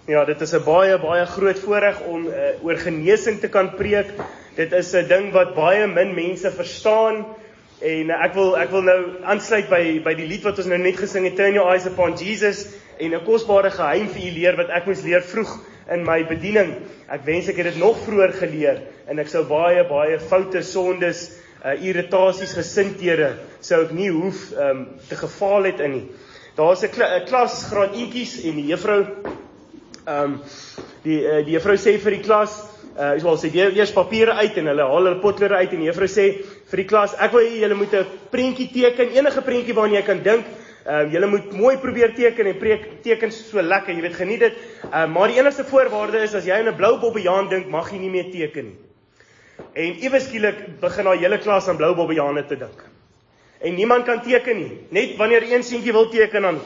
Ja, dit is 'n baie groot voorreg om oor genesing te kan preek. Dit is 'n ding wat baie min mense verstaan. En ek wil nou aansluit by die lied wat ons nou net gesing het, Turn Your Eyes Upon Jesus, en 'n kosbare geheim vir u leer wat ek moes leer vroeg in my bediening. Ek wens ek het dit nog vroeër geleer en ek sou baie foute, sondes, irritasies, gesindhede sou ek nie hoef te gefaal het in nie. Daar's 'n klas graad eentjies en die juffrou die juffrou sê vir die klas, sy deel eers papiere uit en hulle haal hulle potlode uit en die juffrou sê vir die klas, ek wil hê julle moet 'n prentjie teken, enige prentjie waarna jy kan dink. Julle moet mooi probeer teken en teken so lekker, jy weet, geniet dit. Maar die enigste voorwaarde is, as jy in 'n blou bobbejaan dink, mag jy nie meer teken nie. En ewe skielik begin haar hele klas aan blou bobbejane te dink. En niemand kan teken nie. Net wanneer een seentjie wil teken,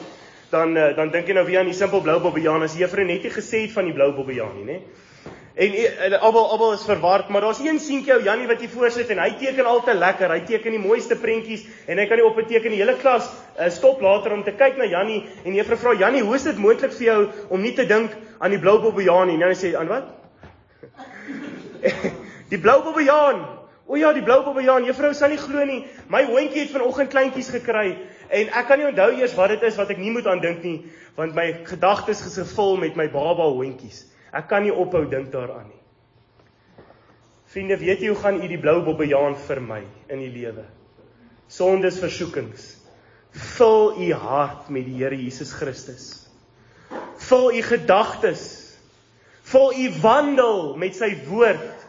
dan dink jy nou weer aan die simpel blou bobbejaan, as die juffrou net nie gesê het van die blou bobbejaan nie, né? En almal is verward, maar daar's een seentjie, ou Jannie, wat hier voor sit en hy teken altyd lekker. Hy teken die mooiste prentjies en hy kan nie op 'n teken die hele klas stop later om te kyk na Jannie en die juffrou vra, Jannie, hoe is dit moontlik vir jou om nie te dink aan die blou bobbejaan nie? Nou sê hy, aan wat? Die blou bobbejaan. O ja, die blou bobbejaan. Juffrou sal nie glo nie. My hondjie het vanoggend kleintjies gekry en ek kan nie onthou eers wat dit is wat ek nie moet aan dink nie, want my gedagtes is gevul met my baba hondjies. Ek kan nie ophou dink daaraan nie. Vriende, weet jy hoe gaan u die blou bobbejaan vermy in die lewe? Sondes, versoekings. Vul u hart met die Here Jesus Christus. Vul u gedagtes. Vul u wandel met sy woord.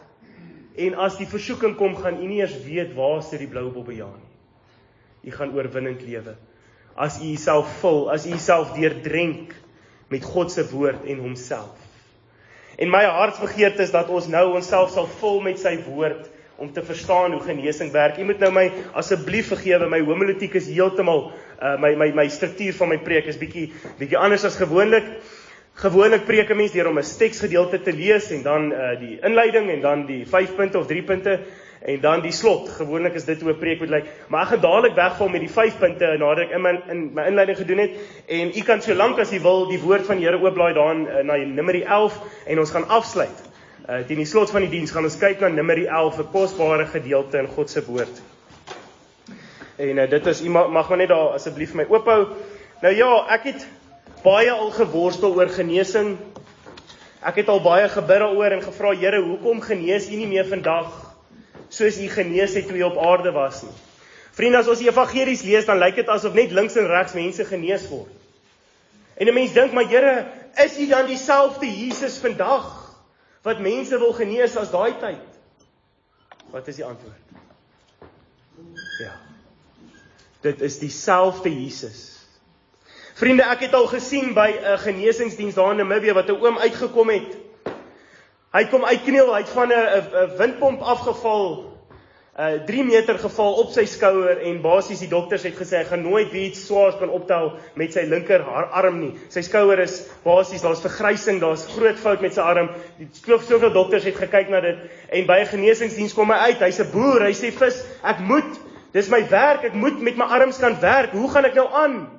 En as die versoeking kom, gaan u nie eers weet waar sit die blou bobbejaan nie. U gaan oorwinnend lewe. As u jouself vul, as u jouself deurdrenk met God se woord en homself. En my hartsbegeerte is dat ons nou onsself sal vul met sy woord om te verstaan hoe genesing werk. U moet nou my asseblief vergewe, my homiletiek is heeltemal my struktuur van my preek is bietjie anders as gewoonlik. Gewoonlik preek 'n mens deur om 'n teksgedeelte te lees en dan die inleiding en dan die 5 punte of 3 punte en dan die slot. Gewoonlik is dit hoe 'n preek moet lyk. Maar ek gaan dadelik wegval met die 5 punte nadat ek in my inleiding gedoen het. En u kan so lank as u wil die woord van die Here oopblaai daarin na Numeri 11 en ons gaan afsluit. Teen die slot van die diens gaan ons kyk na Numeri 11, 'n kosbare gedeelte in God se woord. En dit is, u mag maar net daar asseblief my oophou. Nou ja, ek het baie al geworstel oor genesing. Ek het al baie gebid daaroor en gevra, Here, hoekom genees u nie meer vandag soos u genees het toe u op aarde was nie? Vriende, as ons die evangelies lees, dan lyk dit asof net links en regs mense genees word. En 'n mens dink, maar Here, is u dan dieselfde Jesus vandag wat mense wil genees as daai tyd? Wat is die antwoord? Ja. Dit is dieselfde Jesus. Vriende, ek het al gesien by 'n genesingsdiens daar in Namibië wat 'n oom uitgekom het. Hy kom uitkniel, hy het van 'n windpomp afgeval, 3 meter geval op sy skouer en basies die dokters het gesê hy gaan nooit weer iets swaars kan optel met sy linker arm nie. Sy skouer is basies, daar's vergrysing, daar's groot fout met sy arm. Soveel dokters het gekyk na dit en by 'n genesingsdiens kom hy uit. Hy's 'n boer, hy sê dis my werk, ek moet met my arms kan werk. Hoe gaan ek nou aan?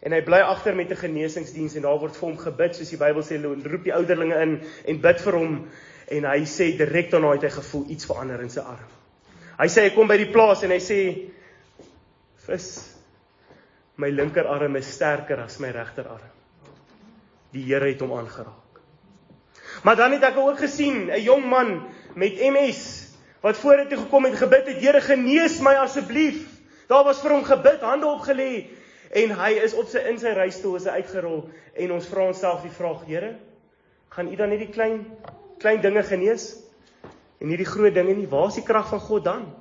En hy bly agter met 'n genesingsdiens en daar word vir hom gebid, soos die Bybel sê, roep die ouderlinge in en bid vir hom. En hy sê direk daarna het hy gevoel iets verander in sy arm. Hy sê hy kom by die plaas en hy sê, my linkerarm is sterker as my regterarm. Die Here het hom aangeraak. Maar dan het ek ook gesien 'n jong man met MS wat vorentoe gekom het, gebid het, Here, genees my asseblief. Daar was vir hom gebid, hande opgelê. En hy is in sy reistool is hy uitgerol en ons vra onsself die vraag, Here, gaan u dan net die klein dinge genees en nie die groot dinge nie? Waar is die krag van God dan?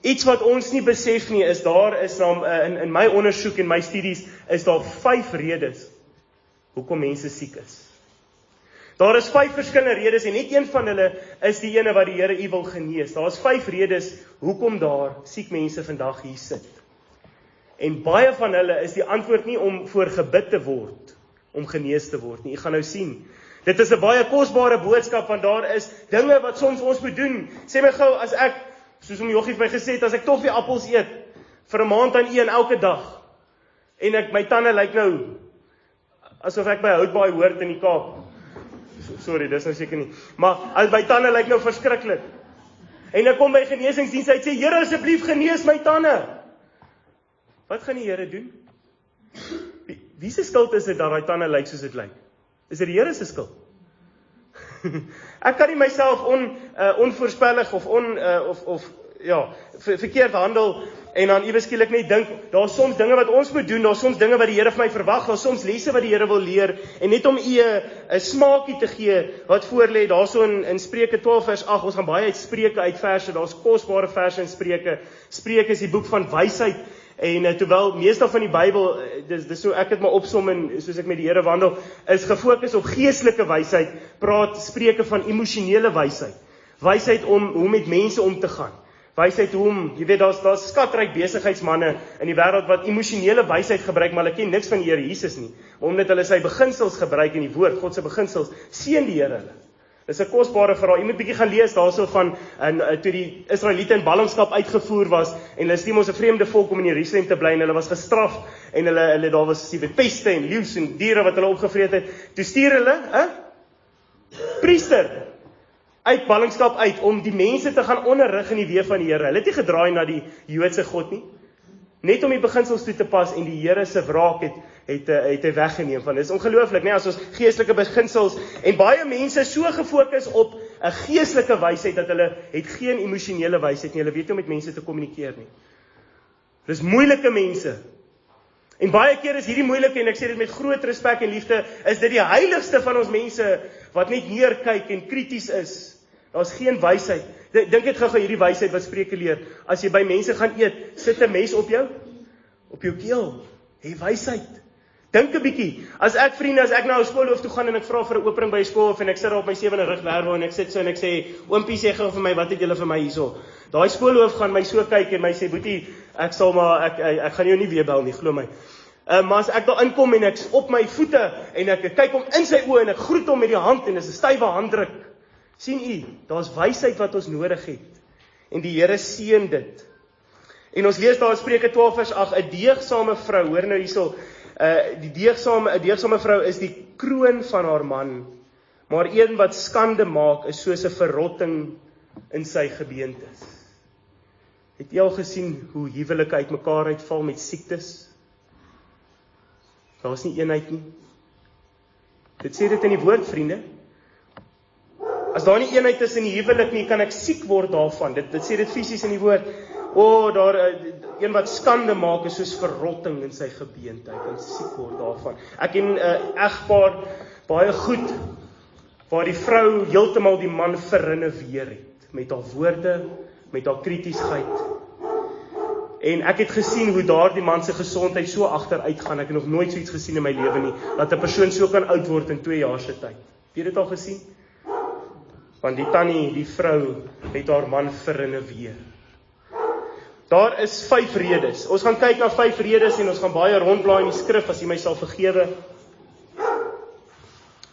Iets wat ons nie besef nie is in my ondersoek en my studies is daar 5 redes hoekom mense siek is. Daar is 5 verskillende redes en net een van hulle is die ene wat die Here u wil genees. Daar is 5 redes hoekom daar siek mense vandag hier sit. En baie van hulle is die antwoord nie om voor gebid te word, om genees te word nie. Jy gaan nou sien. Dit is 'n baie kosbare boodskap, want daar is dinge wat soms ons moet doen. Sê my gou, as ek, soos om Joggie vir my gesê het, as ek toffee appels eet, vir 'n maand aan een elke dag, en my tande lyk nou asof ek by Houtbaai hoort in die Kaap. Sorry, dis nou seker nie. Maar my tande lyk nou verskriklik. En ek kom by genesingsdiens uit, sê, Here, asseblief genees my tande. Wat gaan die Here doen? Wie se skuld is dit dat daai tande lyk soos dit lyk? Is dit die Here se skuld? Ek kan nie myself onvoorspellig of verkeerd handel en dan iewes skielik net dink, daar's soms dinge wat ons moet doen, daar's soms dinge wat die Here vir my verwag, daar's soms lesse wat die Here wil leer, en net om u 'n smaakie te gee wat voorlê, daarso in Spreuke 12 vers 8, ons gaan baie uit Spreuke uitverse, daar's kosbare verse in Spreuke. Spreuke is die boek van wysheid, en terwyl meestal van die Bybel, dis so ek het maar opsom en soos ek met die Here wandel, is gefokus op geestelike wysheid, praat Spreuke van emosionele wysheid. Wysheid om hoe met mense om te gaan. Wysheid hoe, jy weet, daar's skatryk besigheidsmanne in die wêreld wat emosionele wysheid gebruik, maar hulle ken niks van die Here Jesus nie. Omdat hulle sy beginsels gebruik in die woord, God se beginsels, seën die Here hulle. Dis 'n kosbare verhaal. Jy moet bietjie gaan lees daarso van toe die Israeliete in ballingskap uitgevoer was en hulle stem ons 'n vreemde volk om in Jerusalem te bly en hulle was gestraf en hulle daar was peste en leeu's en diere wat hulle opgevreet het. Toe stuur hulle 'n priester uit ballingskap uit om die mense te gaan onderrig in die weë van die Here. Hulle het nie gedraai na die Joodse God nie. Net om die beginsels toe te pas en die Here se wraak het hy weggeneem van. Dit is ongelooflik, né, as ons geestelike beginsels en baie mense so gefokus op 'n geestelike wysheid dat hulle het geen emosionele wysheid nie. Hulle weet nie om met mense te kommunikeer nie. Dis moeilike mense. En baie keer is hierdie moeilike, en ek sê dit met groot respek en liefde, is dit die heiligste van ons mense wat net neerkyk en krities is. Daar's geen wysheid. Dink dit gou hierdie wysheid wat Spreuke leer. As jy by mense gaan eet, sit 'n mes op jou keel. Hê wysheid. Dink 'n bietjie. As ek nou skoolhoof toe gaan en ek vra vir 'n opening by 'n skoolhoof en ek sit daar op my 7de rugwerwe en ek sit so en ek sê, oompie sê gou vir my, wat het julle vir my hierso? Daai skoolhoof gaan my so kyk en my sê, boetie, ek gaan jou nie weer bel nie, glo my. Maar as ek daar inkom en ek op my voete en ek kyk hom in sy oë en ek groet hom met die hand en dis 'n stywe handdruk. Sien u, daar's wysheid wat ons nodig het. En die Here seën dit. En ons lees daar in Spreuke 12 vers 8, 'n deegsame vrou, hoor nou hierso, 'n deegsame vrou is die kroon van haar man, maar een wat skande maak is soos 'n verrotting in sy gebeentes. Het jy al gesien hoe huwelike uitmekaar uitval met siektes? Daar's nie eenheid nie. Dit sê dit in die woord, vriende. As daar nie eenheid is in die huwelik nie, kan ek siek word daarvan. Dit sê dit fisies in die woord. Daar een wat skande maak is soos verrotting in sy gebeente. Hy kan siek word daarvan. Ek ken 'n egpaar baie goed waar die vrou heeltemal die man verrinneweer het met haar woorde, met haar kritiesheid. En ek het gesien hoe daardie man se gesondheid so agteruit gaan. Ek het nog nooit so iets gesien in my lewe nie, dat 'n persoon so kan oud word in 2 jaar se tyd. Het jy dit al gesien? Want die tannie, die vrou, het haar man verrinneweer. Daar is 5 redes. Ons gaan kyk na 5 redes en ons gaan baie rondblaai in die skrif as jy my sal vergewe.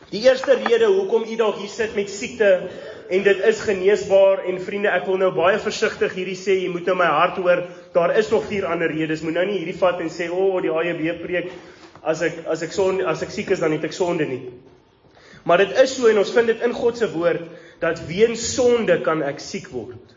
Die eerste rede hoekom u dalk hier sit met siekte en dit is geneesbaar, en vriende, ek wil nou baie versigtig hierdie sê, jy moet nou my hart hoor, daar is nog 4 ander redes. Moet nou nie hierdie vat en sê, die AJB preek, as ek siek is dan het ek sonde nie. Maar dit is so en ons vind dit in God se woord dat weens sonde kan ek siek word.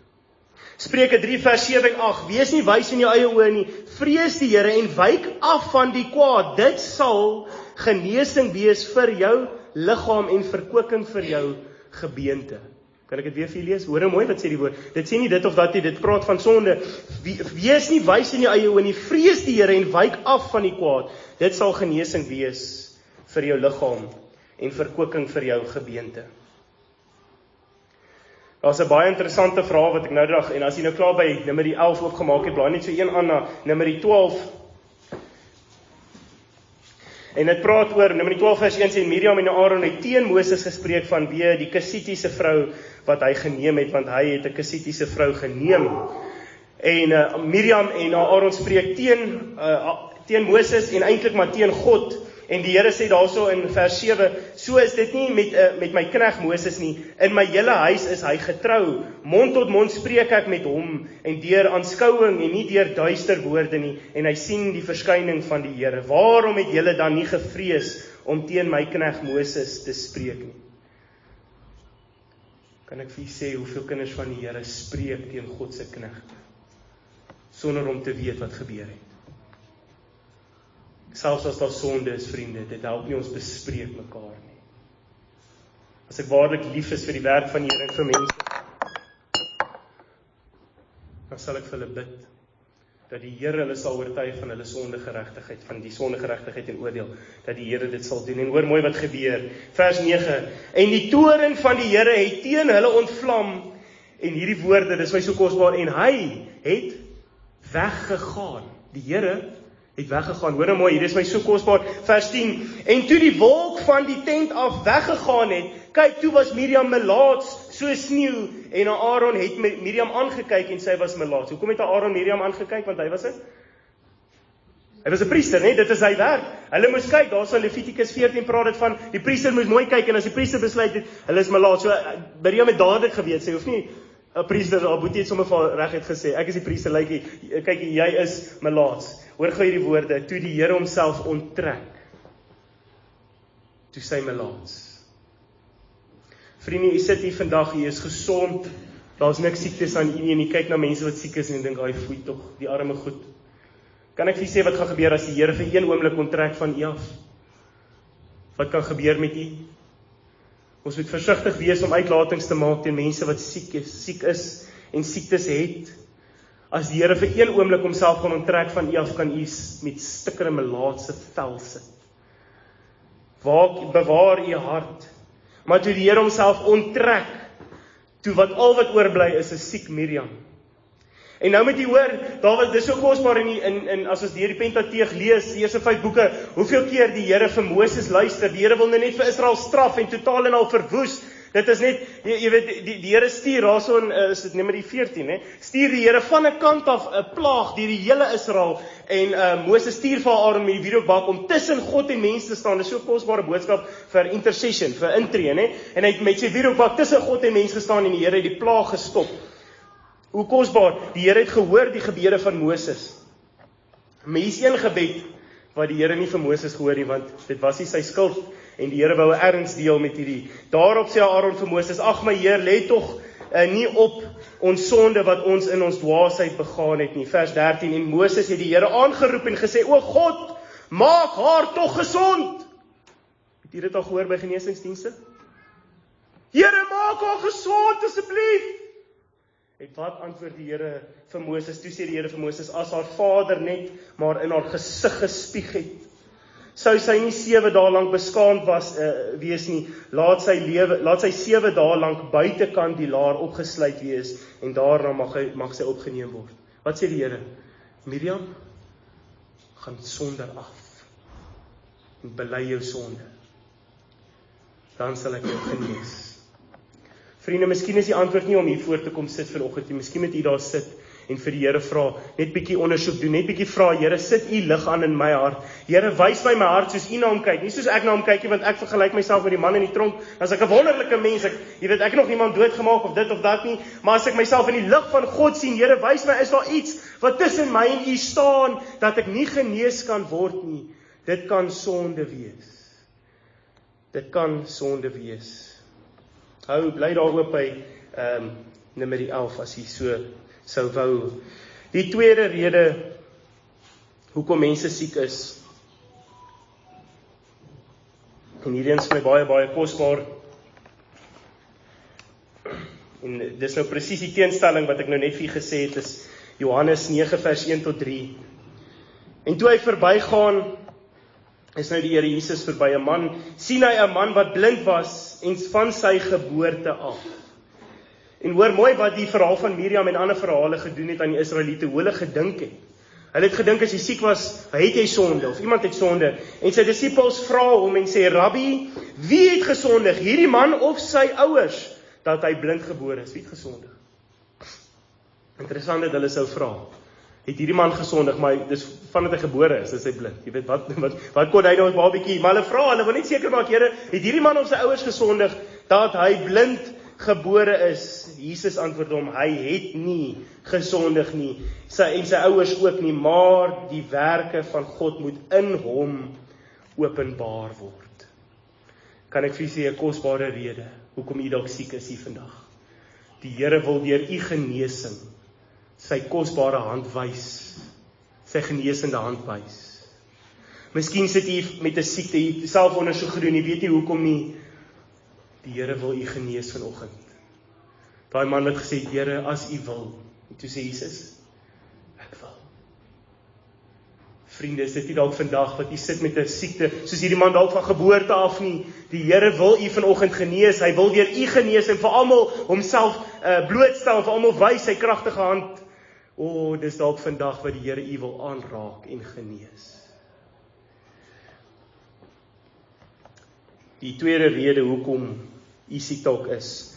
Spreuke 3 vers 7 en 8, wees nie wys in jou eie oë nie, vrees die Here en wyk af van die kwaad, dit sal genesing wees vir jou liggaam en verkwikking vir jou gebeente. Kan ek dit weer vir julle lees? Hoor nou mooi wat sê die woord. Dit sê nie dit of dat nie, dit praat van sonde. Wees nie wys in jou eie oë nie, vrees die Here en wyk af van die kwaad, dit sal genesing wees vir jou liggaam en verkwikking vir jou gebeente. Daar's 'n baie interessante vraag wat ek nou dag, en as jy nou klaar by Numeri 11 oopgemaak het, blaai net so een aan na Numeri 12. En dit praat oor, Numeri 12 vers 1 sê, Miriam en Aaron het teen Moses gespreek vanweë die Kasitiese vrou wat hy geneem het, want hy het 'n Kasitiese vrou geneem. En Miriam en Aaron spreek teen Moses en eintlik maar teen God. En die Here sê daarso in vers 7, so is dit nie met my knegt Moses nie, in my hele huis is hy getrou, mond tot mond spreek ek met hom, en deur aanskouing en nie deur duister woorde nie, en hy sien die verskyning van die Here. Waarom het julle dan nie gevrees om teen my knegt Moses te spreek nie. Kan ek vir julle sê hoeveel kinders van die Here spreek teen God se knegte, sonder om te weet wat gebeur het. Selfs as daar sonde is, vriende, dit help nie ons bespreek mekaar nie. As ek waarlik lief is vir die werk van die Here en vir mense, dan sal ek vir hulle bid, dat die Here hulle sal oortuig van hulle sondegeregtigheid, van die sondegeregtigheid en oordeel, dat die Here dit sal doen. En hoor mooi wat gebeur, vers 9, en die toorn van die Here het teen hulle ontvlam, en hierdie woorde, dis my so kosbaar, en hy het weggegaan, die Here het weggegaan, hoor nou mooi, hier is my so kosbaar, vers 10, en toe die wolk van die tent af weggegaan het, kyk, toe was Miriam melaats, so sneeu, en Aaron het Miriam aangekyk, en sy was melaats. Hoekom het Aaron Miriam aangekyk, want hy was 'n priester, nee, dit is sy werk. Hulle moes kyk, daar sal Levitikus 14 praat dit van, die priester moes mooi kyk, en as die priester besluit het, hulle is melaats, so Miriam het dadelik geweet, sy hoef nie, 'n priester, Boetie het sommer vir reguit gesê, ek is die priester, kyk, jy is melaats. Hoor gou hierdie woorde, toe die Here homself onttrek, toe sy melaats. Vriende, jy sit hier vandag, jy is gesond, daar is niks siektes aan u nie, en jy kyk na mense wat siek is, en jy dink, ai, foei tog, die arme goed. Kan ek vir sê wat gaan gebeur as die Here vir een oomblik onttrek van u af? Wat kan gebeur met u? Ons moet versigtig wees om uitlatings te maak teen mense wat siek is en siektes het. As die Here vir een oomblik homself gaan onttrek van u af, kan u met stikkere melaatse vel sit. Bewaar u hart. Maar toe die Here homself onttrek, toe al wat oorbly is 'n siek Miriam. En nou moet jy hoor, dis so kosbaar as ons deur die Pentateeg lees, die eerste 5 boeke, hoeveel keer die Here vir Moses luister, die Here wil net vir Israel straf en totaal en al verwoes. Dit is net, jy weet, die Here stuur, daarso is dit Numeri 14, stuur die Here van 'n kant af 'n plaag deur die hele Israel, en Moses stuur vir Aaron met die wierookbak om tussen God en mense te staan. Dis so 'n kosbare boodskap vir intercession, vir intree, en hy het met sy wierookbak tussen God en mense gestaan, en die Here het die plaag gestop. Hoe kosbaar, die Here het gehoor die gebede van Moses. Maar hier is een gebed wat die Here nie vir Moses gehoor nie, want dit was nie sy skuld, en die Here wou 'n erns deel met hierdie. Daarop sê Aaron vir Moses, ag my Heer, lê tog nie op ons sonde wat ons in ons dwaasheid begaan het nie. Vers 13, en Moses het die Here aangeroep en gesê, o God, maak haar tog gesond. Het jy dit al gehoor by genesingsdienste? Here, maak haar gesond, asseblief. En wat antwoord die Here vir Moses? Toe sê die Here vir Moses, as haar vader net maar in haar gesig gespieg het, sou sy nie 7 dae lank beskaamd wees nie, laat sy 7 dae lank buitekant die laar opgesluit wees, en daarna mag sy opgeneem word. Wat sê die Here? Miriam, gaan sonder af, en bely jou sonde, dan sal ek jou genees. Vriende, miskien is die antwoord nie om hier voor te kom sit vanoggend nie. Miskien moet u daar sit en vir die Here vra, net bietjie ondersoek doen, net bietjie vra, Here, sit u lig aan in my hart. Here, wys my hart soos u na hom kyk, nie soos ek na hom kyk nie, want ek vergelyk myself met die man in die tronk, as ek 'n wonderlike mens, ek het nog niemand doodgemaak of dit of dat nie, maar as ek myself in die lig van God sien, Here, wys my, is daar iets wat tussen my en u staan, dat ek nie genees kan word nie. Dit kan sonde wees. Dit kan sonde wees. Bly daar oop by Numeri 11, as jy so sou wou. Die tweede rede, hoekom mense siek is, en hierdie is my baie, baie kosbaar, en dis nou presies die teenstelling wat ek nou net vir jy gesê het, is Johannes 9 vers 1 tot 3. En toe hy verbygaan, is nou die Here Jesus verby 'n man, sien hy 'n man wat blind was, en van sy geboorte af. En hoor mooi wat die verhaal van Miriam en ander verhale gedoen het aan die Israeliete, hoe hulle gedink het. Hulle het gedink as jy siek was, het jy sonde, of iemand het sonde, en sy disippels vra hom en sê, Rabbi, wie het gesondig, hierdie man of sy ouers, dat hy blind gebore is? Wie het gesondig? Interessant dat hulle sou vra. Het hierdie man gesondig, maar dis vandat hy gebore is hy blind. Jy weet, wat kon hy nou 'n babietjie? Maar hulle wil net seker maak, Here, het hierdie man of sy ouers gesondig, dat hy blind gebore is? Jesus antwoord hom, hy het nie gesondig nie, en sy ouers ook nie, maar die werke van God moet in hom openbaar word. kan ek vir u sê 'n kosbare rede, hoekom u dalk siek is hier vandag. Die Here wil deur u genesing sy kosbare hand wys, sy genesende hand wys. Miskien sit u met 'n siekte, u self ondersoek gedoen, u weet nie hoekom nie. Die Here wil u genees vanoggend. Daai man het gesê, Here, as u wil. En toe sê Jesus, ek wil. Vriende, is dit nie dalk vandag wat u sit met 'n siekte, soos hierdie man dalk van geboorte af nie. Die Here wil u vanoggend genees, hy wil deur u genees en vir almal homself blootstel, vir almal wys sy kragtige hand. Dis dalk vandag wat die Here u wil aanraak en genees. Die tweede rede hoekom u siek dalk is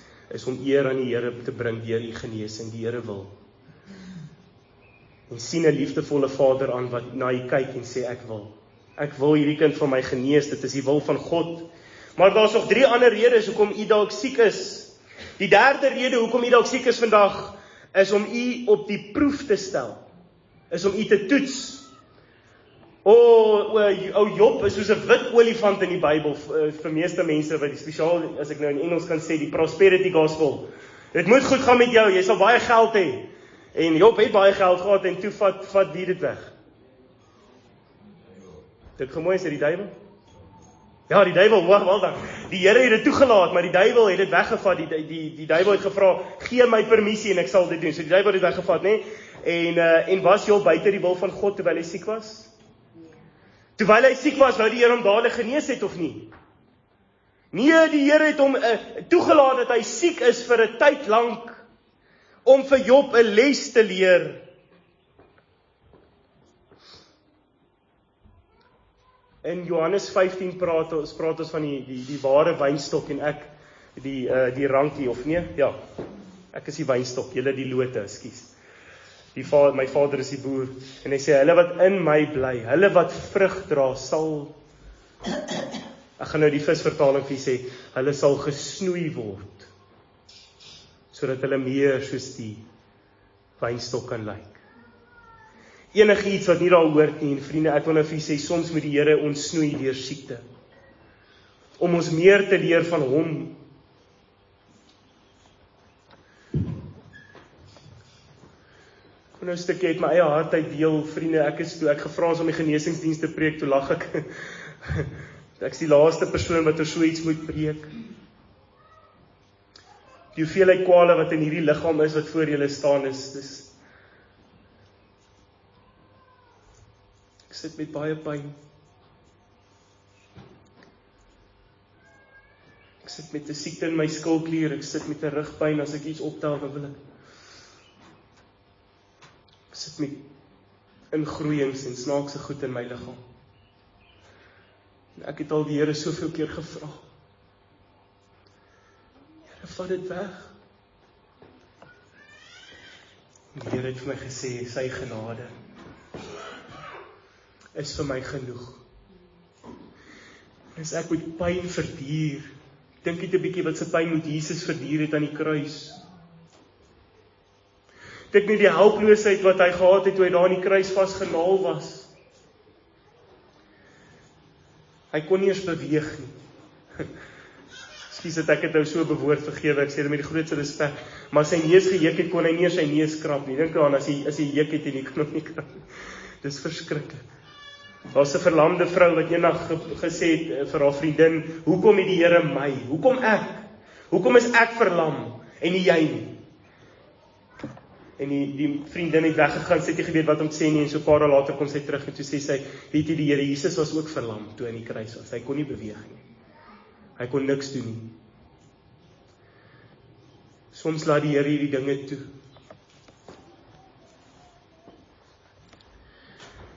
om eer aan die Here te bring deur u genesing. Die Here wil. En sien 'n liefdevolle Vader aan wat na u kyk en sê, ek wil. Ek wil hierdie kind van my genees, dit is die wil van God. Maar daar's nog 3 ander redes hoekom u dalk siek is. Die derde rede hoekom u dalk siek is vandag, is om u op die proef te stel. Is om u te toets. Ou Job is soos 'n wit olifant in die Bybel, vir meeste mense, wat spesiaal, as ek nou in Engels kan sê, die prosperity gospel. Dit moet goed gaan met jou, jy sal baie geld hê. En Job het baie geld gehad, en toe vat wie dit weg? Dit gemooi is dit die duiwel? Ja, die duiwel, wel dan. Die Here het dit toegelaat, maar die duiwel het dit weggevat. Die duiwel het gevra, gee my permissie en ek sal dit doen. So die duiwel het dit weggevat, né? En was Job buite die wil van God terwyl hy siek was? Terwyl hy siek was, wou die Here hom dadelik genees het of nie? Nee, die Here het hom toegelaat dat hy siek is vir 'n tyd lank, om vir Job 'n les te leer. In Johannes 15 praat ons van die ware wynstok en ek die rankie, of nee? Ja, ek is die wynstok, julle die lote, ekskuus. My vader is die boer, en hy sê, hulle wat in my bly, hulle wat vrug dra, sal, ek gaan nou die visvertaling vir sê, hulle sal gesnoei word, sodat hulle meer soos die wynstok kan lyk. Enige iets wat nie daar hoort nie, en vriende, ek wil nou vir sê, soms moet die Here ons snoei deur siekte, om ons meer te leer van hom. Ek wil nou 'n stukkie uit my eie hart uit deel, vriende, toe ek gevra is om die genesingsdienste preek, toe lag ek, ek is die laaste persoon wat oor so iets moet preek. Die hoeveelheid kwale wat in hierdie liggaam is, wat voor julle staan is, ek sit met baie pyn. Ek sit met 'n siekte in my skildklier, ek sit met 'n rugpyn, as ek iets optel, dan wil ek sit met ingroeiings en snaakse goed in my liggaam. En ek het al die Here soveel keer gevra, Here, vat dit weg. En die Here het vir my gesê, sy genade is vir my genoeg. En as ek moet pyn verduur, dink net 'n bietjie wat se pyn moet Jesus verduur het aan die kruis. Dink net die helploosheid wat hy gehad het toe hy daar aan die kruis vasgenaal was. Hy kon nie eens beweeg nie. Ekskuus dat ek dit nou so bewoord, vergewe, ek sê dit met die grootste respek, maar sy neus gejuk het, kon hy nie sy neus krap nie. Dink aan as hy juk het en hy kon hom nie krap nie. Dis verskriklik. Daar's 'n verlamde vrou wat eendag gesê het vir haar vriendin, hoekom het die Here my? Hoekom ek? Hoekom is ek verlam en nie jy nie? En die vriendin het weggegaan, sy het nie geweet wat om te sê nie, en so 'n paar dae later kom sy terug en toe sê sy, weet jy, die Here Jesus was ook verlam toe in die kruis was. Hy kon nie beweeg nie. Hy kon niks doen nie. Soms laat die Here hierdie dinge toe.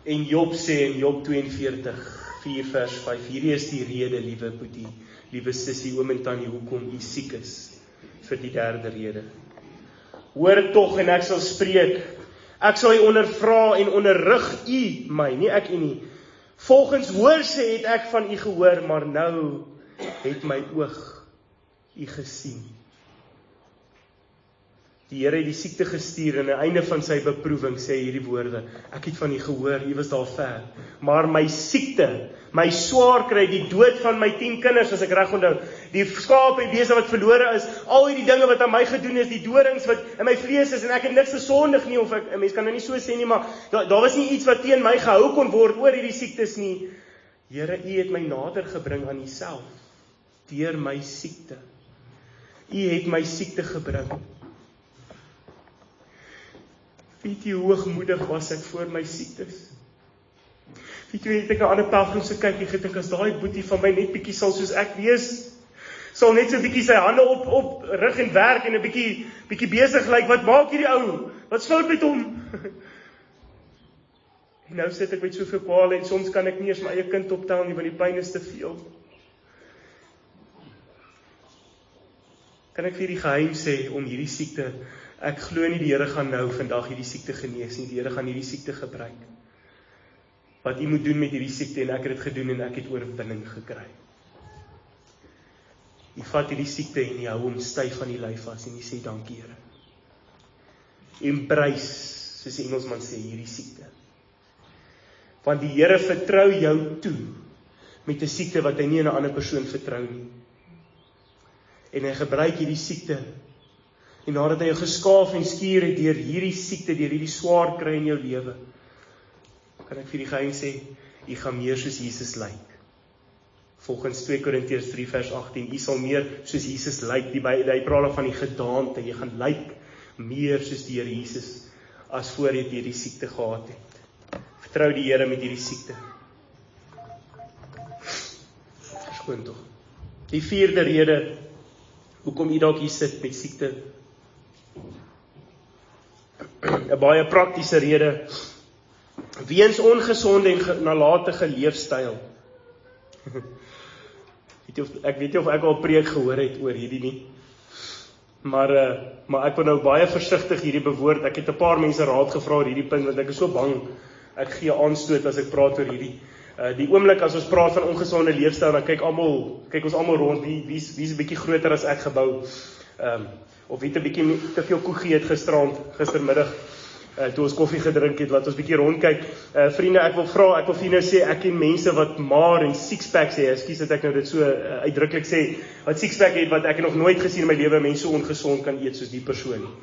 En Job sê in Job 42, 4 vers 5, hierdie is die rede, liewe boetie, liewe sussie, oom en tannie, hoekom u siek is, vir die derde rede. Hoor tog en ek sal spreek, ek sal u ondervra en onderrig u my, nie ek u nie. Volgens hoorsê het ek van u gehoor, maar nou het my oog u gesien. Die Here het die siekte gestuur en aan die einde van sy beproewing sê hierdie woorde, ek het van u gehoor, u was daar ver, maar my siekte, my swaar kry, die dood van my 10 kinders, as ek reg onthou, die skaap en bese wat verlore is, al hierdie dinge wat aan my gedoen is, die dorings wat in my vlees is, en ek het niks gesondig nie, of 'n mens kan nou nie so sê nie, maar daar was nie iets wat teen my gehou kon word oor hierdie siektes nie. Here, u het my nader gebring aan u self, deur my siekte. U het my siekte gebring. Weet jy hoe hoogmoedig was ek voor my siektes? Weet jy, het ek 'n ander pelgrim se kyk en gedink, as daai boetie van my net bietjie sal soos ek wees, sal net so bietjie sy hande op rig en werk en 'n bietjie besig lyk, wat maak hierdie ou? Wat's fout met hom? En nou sit ek met soveel kwale en soms kan ek nie eens my eie kind optel nie, want die pyn is te veel. Kan ek vir die geheim sê om hierdie siekte, ek glo nie die Here gaan nou vandag hierdie siekte genees nie, die Here gaan hierdie siekte gebruik. Wat u moet doen met hierdie siekte, en ek het dit gedoen en ek het oorwinning gekry. U vat hierdie siekte en u hou hom styf aan die lyf vas en u sê dankie Here. Embrace, soos die Engelsman sê, hierdie siekte. Want die Here vertrou jou toe met 'n siekte wat hy nie in 'n ander persoon vertrou nie. En hy gebruik hierdie siekte, en nadat hy jou geskaaf en skuur het deur hierdie siekte, deur hierdie swaar kry in jou lewe, kan ek vir die geheim sê, jy gaan meer soos Jesus lyk. Volgens 2 Korintiërs 3 vers 18, jy sal meer soos Jesus lyk, hy praat van die gedaante, jy gaan lyk meer soos die Here Jesus, as voor jy hierdie siekte gehad het. Vertrou die Here met hierdie siekte. Verskoon tog. Die 4de rede, hoekom jy dalk hier sit met siekte. 'n baie praktiese rede, weens ongesonde en nalatige leefstyl. Ek weet nie of ek al preek gehoor het oor hierdie nie, maar ek wil nou baie versigtig hierdie bewoord. Ek het 'n paar mense raad gevra oor hierdie punt, want ek is so bang, ek gee aanstoot as ek praat oor hierdie. Die oomblik as ons praat van ongesonde leefstyl, dan kyk ons almal rond, wie is 'n bietjie groter as ek gebou, of wie het 'n bietjie te veel koek geëet gistermiddag, toe ons koffie gedrink het, laat ons bietjie rondkyk. Vriende, ek wil vir julle sê, ek ken mense wat maar en sixpacks het, ekskuus dat ek nou dit so uitdruklik sê, wat sixpack het, wat ek nog nooit gesien in my lewe, mense so ongesond kan eet soos die persoon nie.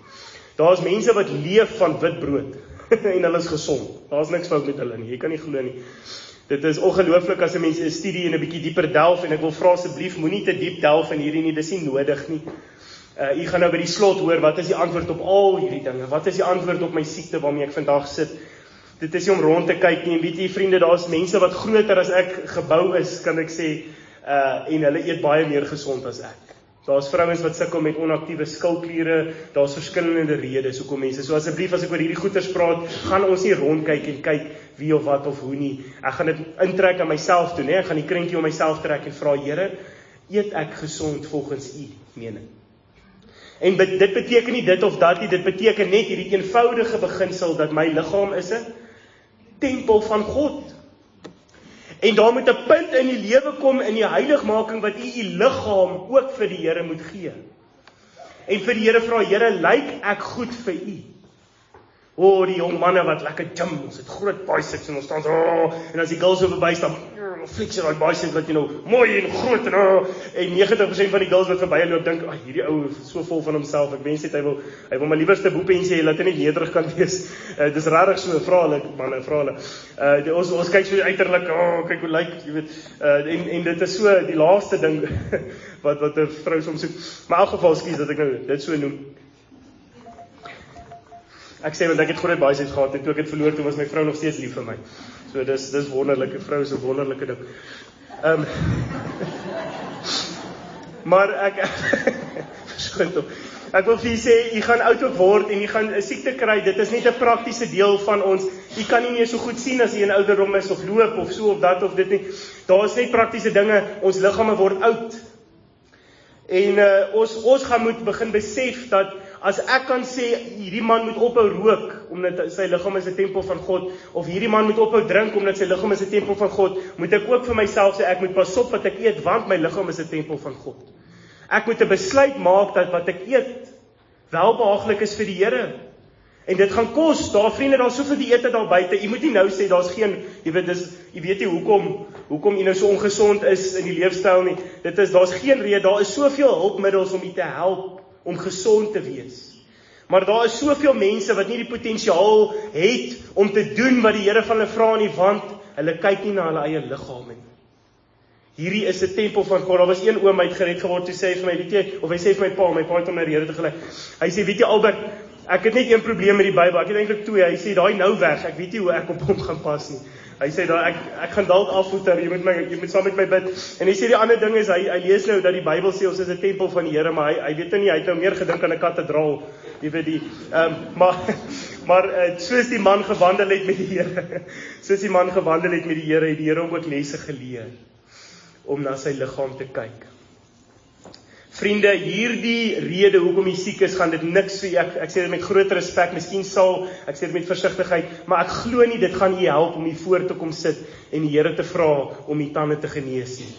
Daar is mense wat leef van wit brood, en hulle is gesond, daar is niks fout met hulle nie, jy kan nie glo nie. Dit is ongelooflik as 'n mens 'n studie en 'n bietjie dieper delf, en ek wil vra asseblief, moenie te diep delf in hierdie nie, dis nie nodig nie. Jy gaan nou by die slot hoor, wat is die antwoord op al hierdie dinge? Wat is die antwoord op my siekte waarmee ek vandag sit? Dit is nie om rond te kyk nie, en weet jy vriende, daar is mense wat groter as ek gebou is, kan ek sê, en hulle eet baie meer gesond as ek. Daar is vrouens wat sukkel met onaktiewe skildkliere, daar is verskillende redes hoekom mense, so asseblief as ek oor hierdie goeters praat, gaan ons nie rondkyk en kyk wie of wat of hoe nie. Ek gaan dit intrek aan myself toe, ek gaan die krinkie om myself trek en vra, Here, eet ek gesond volgens u mening? En dit beteken nie dit of dat nie, dit beteken net hierdie eenvoudige beginsel, dat my liggaam is 'n tempel van God. En daar moet 'n punt in die lewe kom, in die heiligmaking, wat u liggaam ook vir die Here moet gee. En vir die Here vra, Here, lyk ek goed vir u? Die jong manne wat lekker gym, ons het groot biceps en ons staan so, en as die girls so verby staan, flex jy daai biceps wat jy nou mooi en groot en 90% van die girls wat verbyloop dink, hierdie ou is so vol van homself. Ek wens net hy wil my liewerste boepensie hê, laat hy net nederig kan wees. Dis regtig so, vra hulle manne, vra hulle. Ons kyk so uiterlik, kyk hoe lyk, jy weet, en dit is so die laaste ding wat 'n vrou soms soek. Maar in elk geval, skuis dat ek nou dit so noem. Ek sê, want ek het groot biceps gehad, en toe ek het verloor, toe was my vrou nog steeds lief vir my. So, dis wonderlike, vrou is 'n wonderlike ding. Maar ek wil vir jy sê, jy gaan oud ook word, en jy gaan 'n siekte kry, dit is net 'n praktiese deel van ons, jy kan nie meer so goed sien as jy in ouderdom is, of loop, of so, of dat, of dit nie, daar is net praktiese dinge, ons liggame word oud, en ons gaan moet begin besef, dat as ek kan sê, hierdie man moet ophou rook, omdat sy liggaam is 'n tempel van God, of hierdie man moet ophou drink, omdat sy liggaam is 'n tempel van God, moet ek ook vir myself sê, ek moet pas op wat ek eet, want my liggaam is 'n tempel van God. Ek moet 'n besluit maak, dat wat ek eet, welbehaaglik is vir die Here. En dit gaan kos, daar vriende, daar's soveel dieete daar buite. Jy moet nie nou sê daar's geen, jy weet nie hoekom jy nou so ongesond is in die leefstyl nie. Daar's geen rede, daar is soveel hulpmiddels om jy te help om gesond te wees. Maar daar is soveel mense wat nie die potensiaal het om te doen wat die Here van hulle vra nie, want hulle kyk nie na hulle eie liggame nie. Hierdie is 'n tempel van God. Daar was een oom uit gered geword, toe sê hy vir my, weet jy, of hy sê vir my pa het hom na die Here toe gelei. Hy sê, weet jy Albert, ek het net een probleem met die Bybel, ek het eintlik 2, hy sê, daai nou vers, ek weet nie hoe ek op hom gaan pas nie. Hy sê, ek gaan dalk afvoeter, jy moet saam met my bid. En hy sê, die ander ding is, hy lees nou dat die Bybel sê, ons is 'n tempel van die Here, maar hy weet nie, hy het nou meer gedink aan 'n kathedraal, jy weet maar soos die man gewandel het met die Here, het die Here hom ook lesse geleer, om na sy liggaam te kyk. Vriende, hierdie rede hoekom jy siek is, gaan dit niks vir ek sê dit met groot respek, miskien ek sê dit met versigtigheid, maar ek glo nie dit gaan jy help om jy voor te kom sit en die Here te vra om jy tande te genees nie.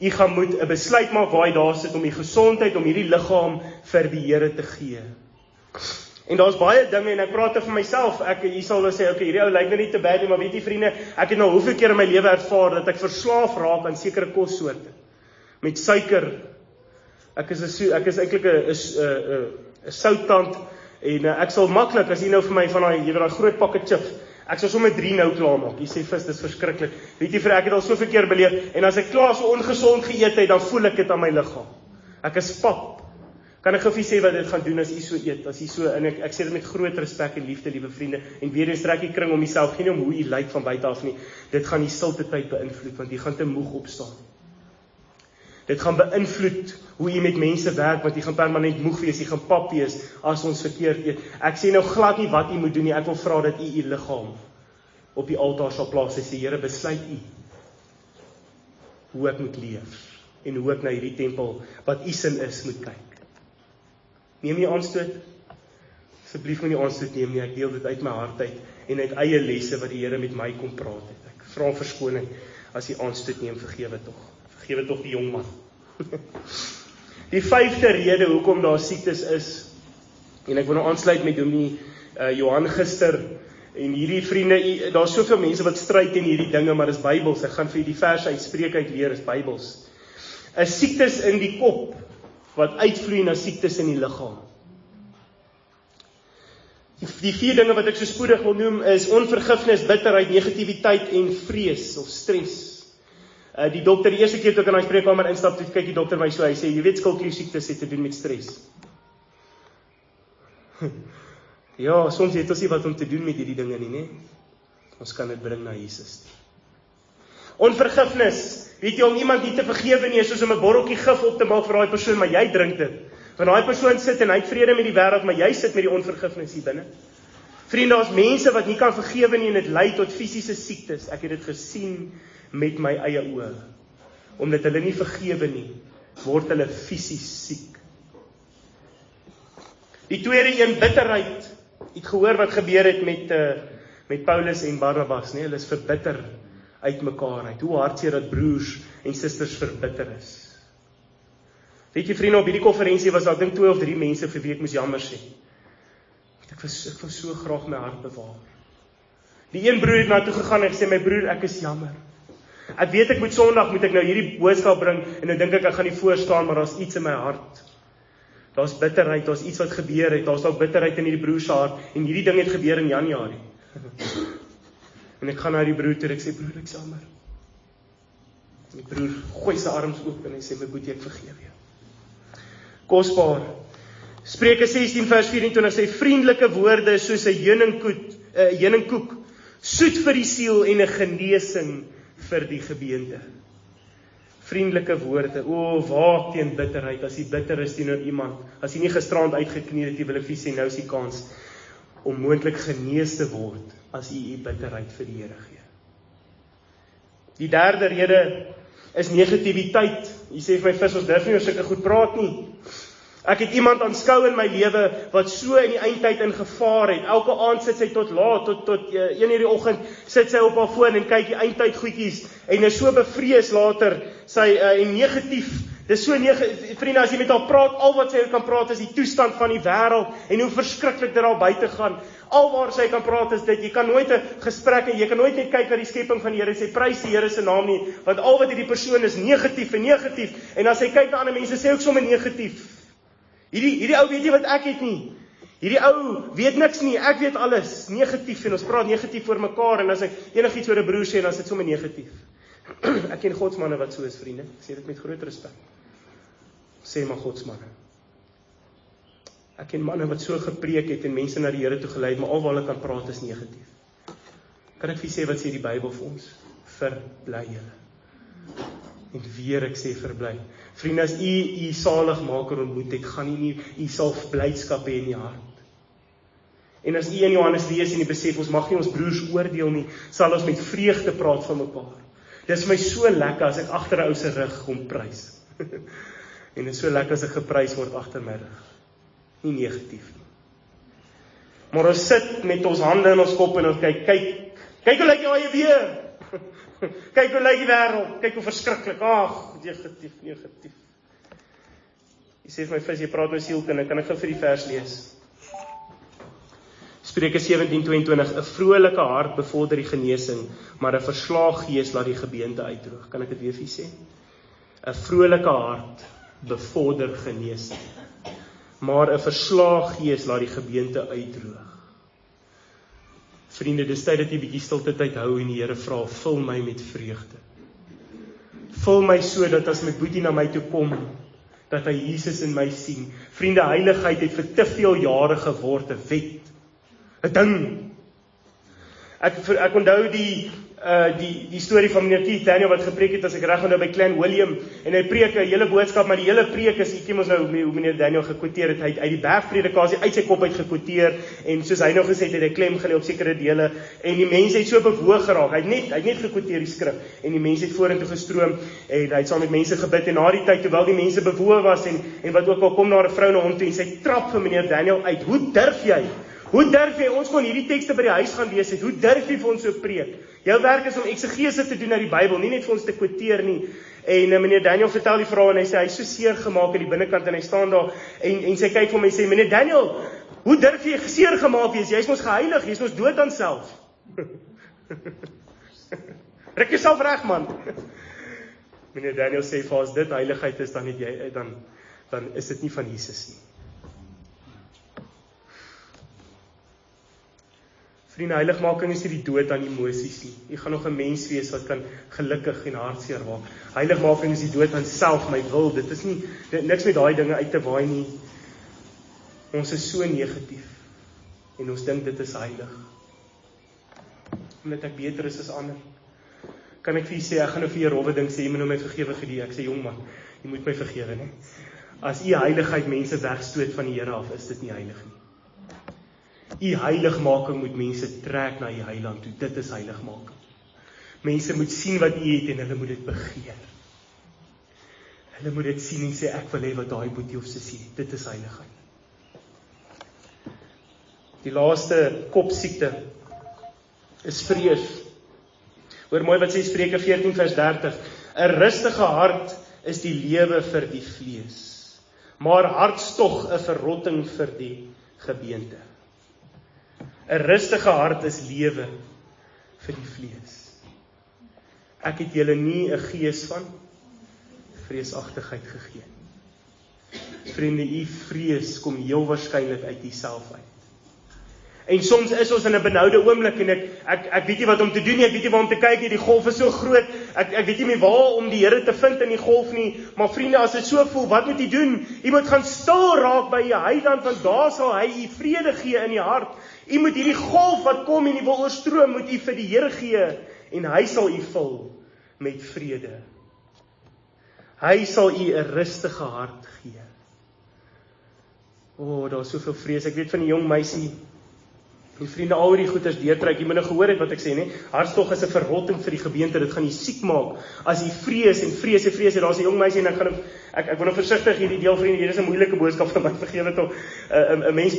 Jy gaan moet 'n besluit maak waar jy daar sit om die gesondheid, om hierdie liggaam vir die Here te gee. En daar's baie dinge, en ek praat vir myself, jy sal nou sê, okay, hierdie ou lyk nou nie te bad nie, maar weet jy vriende, ek het nou hoeveel keer in my lewe ervaar, dat ek verslaaf raak aan sekere kossoorte, met suiker. Ek is eintlik 'n souttand, en ek sal maklik, as jy nou vir my van daai groot pakke chips, ek sal sommer 3 nou klaar maak. Jy sê vis, dis verskriklik. Weet jy, ek het al soveel keer beleef, en as ek klaar so ongesond geëet het, dan voel ek dit aan my liggaam. Ek is pap. Kan ek gou vir sê wat dit gaan doen as jy so eet, as jy so, en ek sê dit met groot respek en liefde, liewe vriende, en weer eens trek jy kring om jouself, geen om hoe jy lyk van buite af nie, dit gaan die stilte tyd beïnvloed, want jy gaan te moeg opstaan. Dit gaan beïnvloed hoe jy met mense werk, want jy gaan permanent moeg wees, jy gaan pap wees, as ons verkeerd eet. Ek sê nou glad nie wat jy moet doen nie, ek wil vra dat jy liggaam op die altaar sal plaas, en sê, Here, besluit jy, hoe ek moet leef, en hoe ek na hierdie tempel, wat u sin is, moet kyk. Neem jy aanstoot? Asseblief moet nie aanstoot neem nie, ek deel dit uit my hart uit, en uit eie lesse wat die Here met my kom praat het. Ek vra verskoning, as jy aanstoot neem, vergewe tog die jong man. Die 5de rede hoekom daar siektes is, en ek wil nou aansluit met Dominee Johan gister, en hierdie vriende, daar is soveel mense wat stryd in hierdie dinge, maar is Bybels, ek gaan vir die vers uit Spreuke uit leer, is Bybels. Is siektes in die kop, wat uitvloei na siektes in die liggaam. Die 4 dinge wat ek so spoedig wil noem, is onvergifnis, bitterheid, negativiteit en vrees of stres. Die dokter, die eerste keer toe ek in die spreekkamer instap, toe kyk die dokter my so, hy sê, jy weet skildkliersiektes het te doen met stres. Ja, soms het ons nie wat om te doen met hierdie dinge nie, nee? Ons kan dit bring na Jesus. Onvergifnis, weet jy, om iemand nie te vergewe nie, is soos om 'n botteltjie gif op te maak vir daai persoon, maar jy drink dit. Want daai persoon sit en hy het vrede met die wêreld, maar jy sit met die onvergifnis hier binne. Vriende, daar's mense wat nie kan vergewe nie, en dit lei tot fisiese siektes. Ek het dit gesien met my eie oë. Omdat hulle nie vergewe nie, word hulle fisies siek. Die tweede een, bitterheid. Jy het gehoor wat gebeur het met Paulus en Barnabas, nee? Hulle is verbitter uit mekaar uit. Hoe hartseer dat broers en susters verbitter is. Weet jy vriende, op hierdie konferensie was daar, ek dink 2 of 3 mense vir wie ek moes jammer sê. Ek wil so graag my hart bewaar. Die een broer het na toe gegaan en gesê, my broer, ek is jammer. Ek weet ek moet Sondag moet ek nou hierdie boodskap bring, en nou dink ek gaan nie voorstaan, maar daar's iets in my hart. Daar's bitterheid, daar's iets wat gebeur het, daar's dalk bitterheid in hierdie broer se hart, en hierdie ding het gebeur in Januarie. En ek gaan na die broer toe, ek sê, broer, ek jammer. En die broer gooi sy arms oop, en hy sê, my boetie, ek vergeef jou. Kosbaar. Spreuke 16 vers 24 sê, vriendelike woorde is soos 'n heuningkoek, soet vir die siel en 'n genesing vir die gebeente. Vriendelike woorde, waak teen bitterheid, as jy bitter is teenoor iemand, as jy nie gisterand uitgeknie het, jy wil ek vir sê, nou is die kans om moontlik genees te word, as jy bitterheid vir die Here gee. Die derde rede is negativiteit. Jy sê vir my vis, ons durf nie oor sulke goed praat nie. Ek het iemand aanskou in my lewe, wat so in die eindtyd in gevaar het. Elke aand sit sy tot laat, tot 1 uur die oggend, sit sy op haar foon en kyk die eindtyd goedjies, en is so bevrees later, sy en negatief Dis so vriende, as jy met haar praat, al wat sy kan praat is die toestand van die wêreld en hoe verskriklik dit daar buite gaan. Alwaar sy kan praat is dit, jy kan nooit 'n gesprek hê, jy kan nooit net kyk na die skepping van die Here en sê prys die Here se naam nie, want al wat hierdie persoon is negatief en negatief, en as hy kyk na ander mense sê ook sommer negatief. Hierdie ou weet nie wat ek het nie. Hierdie ou weet niks nie, ek weet alles. Negatief, en ons praat negatief voor mekaar, en as ek enigiets oor 'n broer sê, dan is dit sommer negatief. Ek ken godsmanne wat so is, vriende. Ek sê dit met groot respek. Sê maar godsmanne. Ek ken manne wat so gepreek het en mense na die Here toe gelei het, maar al wat hulle kan praat is negatief. Kan ek vir sê wat sê die Bybel vir ons? Verbly julle. En weer ek sê verbly. Vriende, as u saligmaker ontmoet het, gaan u sal blydskap hê in die hart. En as u in Johannes lees en u besef, ons mag nie ons broers oordeel nie, sal ons met vreugde praat van mekaar. Dit is my so lekker as ek agter 'n ou se rug kom prys. En dit is so lekker as ek geprys word agter my rug. Nie negatief nie. Maar ons sit met ons hande in ons kop en ons kyk hoe lyk jou eie weer. Kyk hoe lyk die wêreld, kyk hoe verskriklik. Ag, negatief. Jy sê vir my vis, jy praat my sielkind, kan ek gou vir die vers lees? Spreuke 17:22, 'n vrolike hart bevorder die genesing, maar 'n verslae gees laat die gebeente uitdroog. Kan ek dit weer vir julle sê? 'n vrolike hart bevorder genesing, maar 'n verslae gees laat die gebeente uitdroog. Vriende, dis tyd dat jy bietjie stilte tyd hou en die Here vra, vul my met vreugde. Vul my so dat as my boetie na my toe kom, dat hy Jesus in my sien. Vriende, heiligheid het vir te veel jare geword 'n wet. 'n ding. Ek onthou die storie van meneer Keith Daniel wat gepreek het, as ek reg onthou by Clan William, en hy preek 'n hele boodskap, maar die hele preek is, ek ken ons nou hoe meneer Daniel gekwoteer het, hy het uit die bergpredikasie uit sy kop uit gekwoteer, en soos hy nou gesê het, hy klem gelê op sekere dele, en die mense het so bewoog geraak, hy het net gekwoteer die skrif, en die mense het vorentoe gestroom, en hy het saam met mense gebid, en na die tyd, terwyl die mense bewoog was, en wat ook al kom daar 'n vrou na hom toe, en sy trap vir meneer Daniel uit, hoe durf jy? Hoe durf jy, ons kon hierdie tekste by die huis gaan lees het, hoe durf jy vir ons so preek? Jou werk is om eksegese te doen uit die Bybel, nie net vir ons te kwoteer nie. En meneer Daniel vertel die vrou, en hy sê, hy is so seer gemaak in die binnekant, en hy staan daar, en sy kyk vir hom en sê, meneer Daniel, hoe durf jy seer gemaak wees? Jy is ons geheilig, jy is ons dood aan self. Rek jouself reg, man. Meneer Daniel sê, vir as dit heiligheid is, dan is dit nie van Jesus nie. Vriende, heiligmaking is nie die dood aan emosies nie. Jy gaan nog 'n mens wees wat kan gelukkig en hartseer raak. Heiligmaking is die dood aan self, my wil. Dit is nie niks met daai dinge uit te waai nie. Ons is so negatief en ons dink dit is heilig. Omdat ek beter is as ander. Kan ek vir julle sê, ek gaan nou vir julle rowwe ding sê, jy moet nou my vergewe vir die. Ek sê jong man, jy moet my vergewe, né? As u heiligheid mense wegstoot van die Here af, is dit nie heilig nie. U heiligmaking moet mense trek na die heiland toe. Dit is heiligmaking. Mense moet sien wat u het en hulle moet dit begeer. Hulle moet dit sien en sê, ek wil hê wat daai boetie of sussie het. Dit is heiligheid. Die laaste kopsiekte is vrees. Hoor mooi wat sê Spreuke 14 vers 30. 'n rustige hart is die lewe vir die vlees, maar hartstog 'n verrotting vir die gebeente. 'n rustige hart is lewe vir die vlees. Ek het julle nie 'n gees van vreesagtigheid gegee. Vriende, u vrees kom heel waarskynlik uit jouself uit. En soms is ons in 'n benoude oomblik en ek weet nie wat om te doen nie, ek weet nie waar om te kyk nie, die golf is so groot, ek weet nie meer waar om die Here te vind in die golf nie, maar vriende, as dit so voel, wat moet jy doen? Jy moet gaan stil raak by die heiland, want daar sal hy u vrede gee in die hart. U moet hierdie golf wat kom en u wil oorstroom, moet u vir die Here gee, en hy sal u vul met vrede. Hy sal u 'n rustige hart gee. Daar is soveel vrees. Ek weet van die jong meisie En vriende, al die goeders deurtrek, jy moet nou gehoor het wat ek sê, nee? Hartstog is 'n verrotting vir die gebeente, dit gaan jy siek maak, as jy vrees en vrees en vrees, en daar is 'n jong meisie, en ek wil nou versigtig hierdie deel, vriende, hier is 'n moeilike boodskap vir my, vergewe tog, mense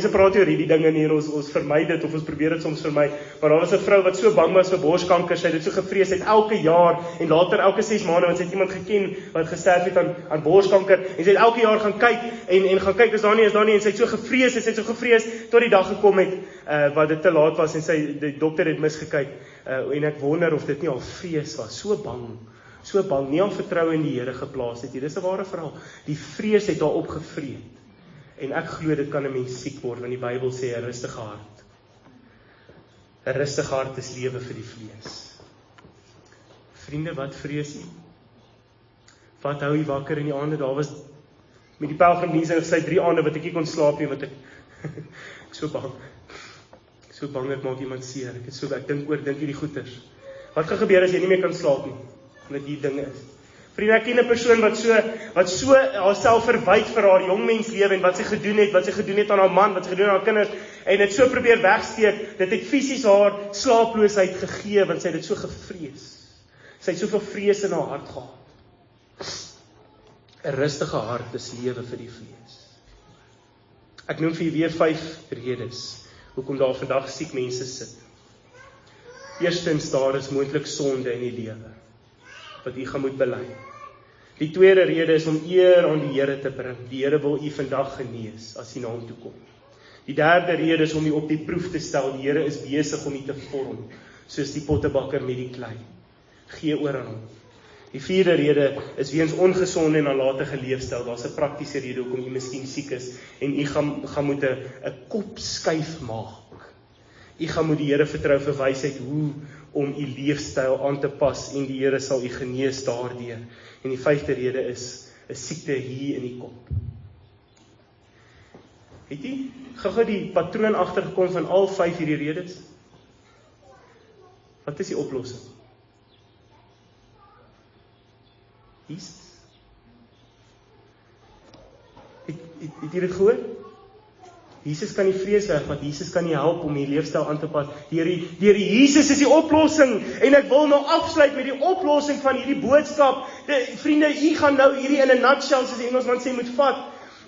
praat oor hierdie dinge nie, en ons vermy dit, of ons probeer dit soms vermy, maar daar was 'n vrou wat so bang was vir borskanker, sy het dit so gevrees, het elke jaar, en later elke 6 maande, want sy het iemand geken, wat gesterf het aan borskanker, en sy het elke jaar gaan kyk, en gaan kyk, is daar nie, en sy het so gevrees, tot die dag gekom het, wat dit te laat was, en die dokter het misgekyk, en ek wonder of dit nie al vrees was, so bang, nie al vertroue in die Here geplaas het, dis 'n ware verhaal, die vrees het haar opgevreet, en ek glo dit kan 'n mens siek word, want die Bybel sê 'n rustige hart is lewe vir die vlees. Vriende, wat vrees jy? Wat hou jy wakker in die aande? Daar was met die pelgrimdienste gesluit 3 aande wat ek nie kon slaap nie, want ek so bang ek maak iemand seer. Ek dink hierdie goeters. Wat gaan gebeur as jy nie meer kan slaap nie? Omdat die dinge is. Vriende, ek ken 'n persoon wat so haarself verwyd vir haar jongmenslewe en wat sy gedoen het aan haar man, wat sy gedoen het aan haar kinders, en dit so probeer wegsteek, dit het fisies haar slaaploosheid gegee, want sy het dit so gevrees. Sy het soveel vrees in haar hart gehad. 'n rustige hart is lewe vir die vlees. Ek noem vir julle weer 5 redes hoekom daar vandag siek mense sit. Eerstens, daar is moontlik sonde in die lewe wat jy gaan moet bely. Die tweede rede is om eer aan die Here te bring. Die Here wil u vandag genees as jy na hom toe kom. Die derde rede is om u op die proef te stel. Die Here is besig om u te vorm, soos die pottebakker met die klei. Gee oor aan hom. Die vierde rede is weens ongesonde en nalatige leefstyl. Daar's 'n praktiese rede hoekom jy miskien siek is en jy gaan moet 'n kop skuif maak. Jy gaan moet die Here vertrou vir wysheid hoe om u leefstyl aan te pas en die Here sal u genees daardeur. En die vyfde rede is 'n siekte hier in die kop. Het jy gou die patroon agtergekom van al 5 hierdie redes? Wat is die oplossing? Jesus. Het jy dit gehoor? Jesus kan die vrees wegvat, Jesus kan nie help om die leefstyl aan te pas. Deur Jesus is die oplossing, en ek wil nou afsluit met die oplossing van hierdie boodskap. Vriende, jy gaan nou hierdie in 'n nutshell, soos die Engelsman sê, moet vat.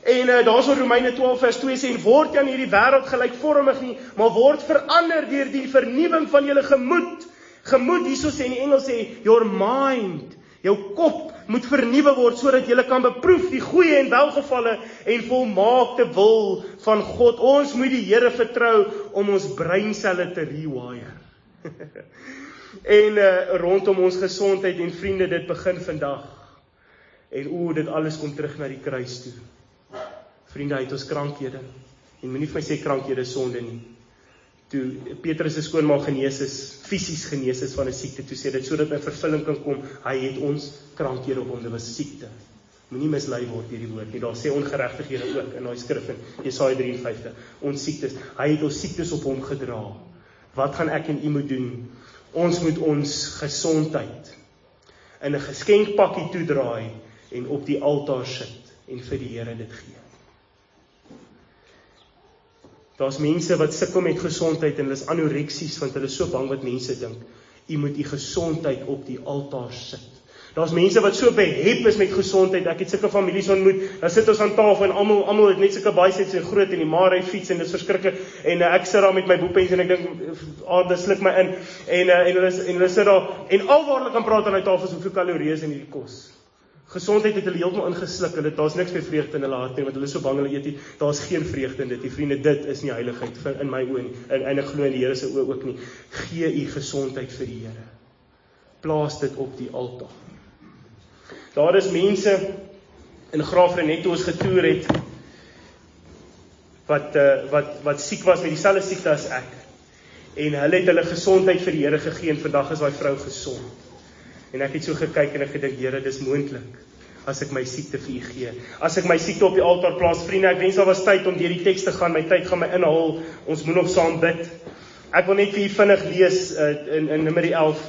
En daar so Romeine 12 vers 2 sê, en word jy aan hierdie wêreld gelykvormig nie, maar word verander deur die vernuwing van julle gemoed. Gemoed, hierso sê in die Engels sê, your mind, jou kop moet vernuwe word, sodat jy kan beproef die goeie en welgevalle en volmaakte wil van God. Ons moet die Here vertrou om ons breinselle te rewire. En rondom ons gesondheid en vriende, dit begin vandag. En dit alles kom terug na die kruis toe. Vriende, hy het ons krankhede. En moenie vir my sê krankhede is sonde nie. Toe Petrus se skoonma genees is, fisies genees is van 'n siekte, toe sê dit sodat 'n vervulling kan kom, hy het ons krankhede op hom, dit was siekte. Moenie mislei word hierdie woord nie, daar sê ongeregtighede ook in daai skrif in Jesaja 53, ons siektes, hy het ons siektes op hom gedra. Wat gaan ek en u moet doen? Ons moet ons gesondheid in 'n geskenkpakkie toedraai en op die altaar sit en vir die Here dit gee. Daar's mense wat sukkel met gesondheid en hulle is anoreksies want hulle is so bang wat mense dink. Jy moet die gesondheid op die altaar sit. Daar's mense wat so behep is met gesondheid. Ek het sulke families ontmoet. Dan sit ons aan tafel en almal het net sulke biceps en groot en die maar hy fiets en dit is verskriklik. En ek sit daar met my boepens en ek dink aarde sluk my in. En hulle sit daar en alwaar hulle kan praat aan die tafel is hoeveel kalorieë is in hierdie kos. Gesondheid het hulle heeltemal ingesluk, daar's niks meer vreugde in hulle hart nie, want hulle is so bang hulle eet nie, daar's geen vreugde in dit, die vriende, dit is nie heiligheid in my oë nie, en ek glo in die Here se oë ook nie. Gee u gesondheid vir die Here. Plaas dit op die altaar. Daar is mense in Graaf-Reinet toe ons getoer het, wat siek was met dieselfde siekte as ek, en hulle het hulle gesondheid vir die Here gegee, en vandag is daai vrou gesond. En ek het so gekyk en ek gedink, Here, dis moontlik, as ek my siekte vir u gee. As ek my siekte op die altaar plaas, vriende, ek wens daar was tyd om deur die teks te gaan, my tyd gaan my inhaal, ons moet nog saam bid. Ek wil net vir u vinnig lees in Numeri 11.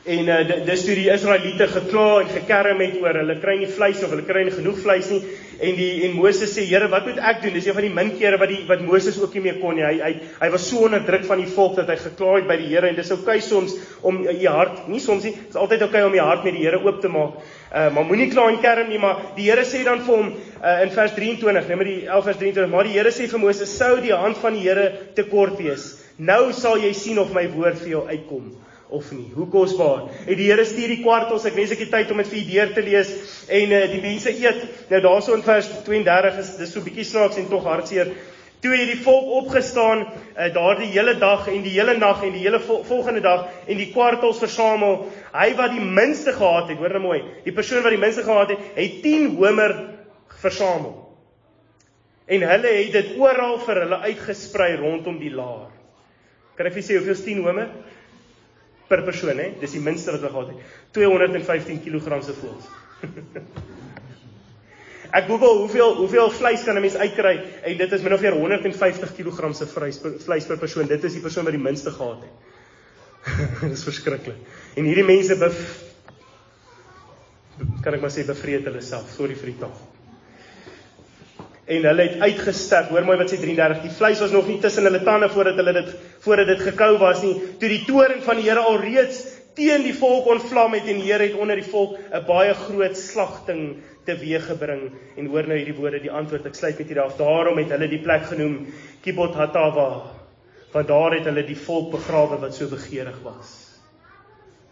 En dis toe die Israeliete gekla en gekerm het oor, hulle kry nie vleis of hulle kry nie genoeg vleis nie, en Moses sê, Here, wat moet ek doen? Dis een van die min kere wat Moses ook nie meer kon nie, hy was so onder druk van die volk, dat hy gekla het by die Here, en dis okay soms, om die hart, nie soms nie, dis altyd okay om die hart met die Here oop te maak, maar moenie kla en kerm nie, maar die Here sê dan vir hom, in vers 23, neem die 11 vers 23, maar die Here sê vir Moses, sou die hand van die Here te kort wees, nou sal jy sien of my woord vir jou uitkom, of nie, hoe kosbaar. En die Here stuur die kwartels, ek wens ek die tyd om dit vir die deur te lees, en die mense eet, nou daar so in vers 32, dis so bietjie snaaks en tog hartseer, toe het die volk opgestaan, daar die hele dag, en die hele nag, en die hele volgende dag, en die kwartels versamel, hy wat die minste gehad het, hoor nou mooi, die persoon wat die minste gehad het 10 homer versamel, en hulle het dit oral vir hulle uitgesprei rondom die laar. Kan ek vir sê, hoeveel is 10 homer? Per persoon, dis die minste wat hulle gehad het. 215 kg se voels. Ek google hoeveel vleis kan 'n mens uitkry, en dit is min of meer 150 kg se vleis per persoon. Dit is die persoon wat die minste gehad het. Dit is verskriklik. En hierdie mense kan ek maar sê, bevreed hulle self. Sorry vir die taal. En hulle het uitgesterf, hoor mooi wat sê 33, die vleis was nog nie tussen hulle tande voordat dit gekou was nie, toe die toorn van die Here al reeds teen die volk ontvlam het, en die Here het onder die volk 'n baie groot slagting teweeggebring, en hoor nou hierdie woorde, die antwoord, ek sluit met hierdie af, daarom het hulle die plek genoem, Kibot Hatava, want daar het hulle die volk begrawe wat so begeerig was.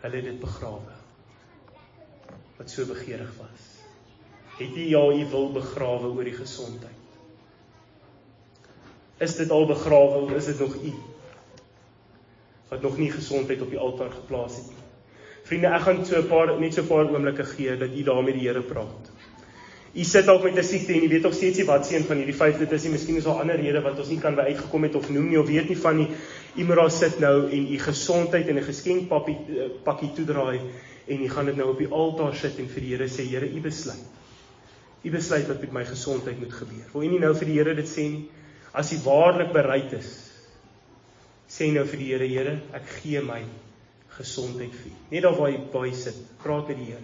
Hulle het dit begrawe, wat so begeerig was. Het jy u wil begrawe oor die gesondheid? Is dit al begrawe, of is dit nog u, wat nog nie gesondheid op die altaar geplaas het nie? Vriende, ek gaan net so 'n paar oomblikke gee, dat u daar met die Here praat. U sit al met 'n siekte, en u weet nog steeds nie wat seën van hierdie 5 dit is nie, miskien is daar ander rede wat ons nie kan by uitgekom het, of noem nie, of weet nie van nie, u moet daar sit nou, en u gesondheid in 'n geskenkpakkie toedraai, en u gaan dit nou op die altaar sit, en vir die Here sê, Here, u besluit. U besluit wat met my gesondheid moet gebeur. Wil u nie nou vir die Here dit sê nie? As u waarlik bereid is, sê nou vir die Here, Here, ek gee my gesondheid vir u. Net daar waar jy sit, praat met die Here.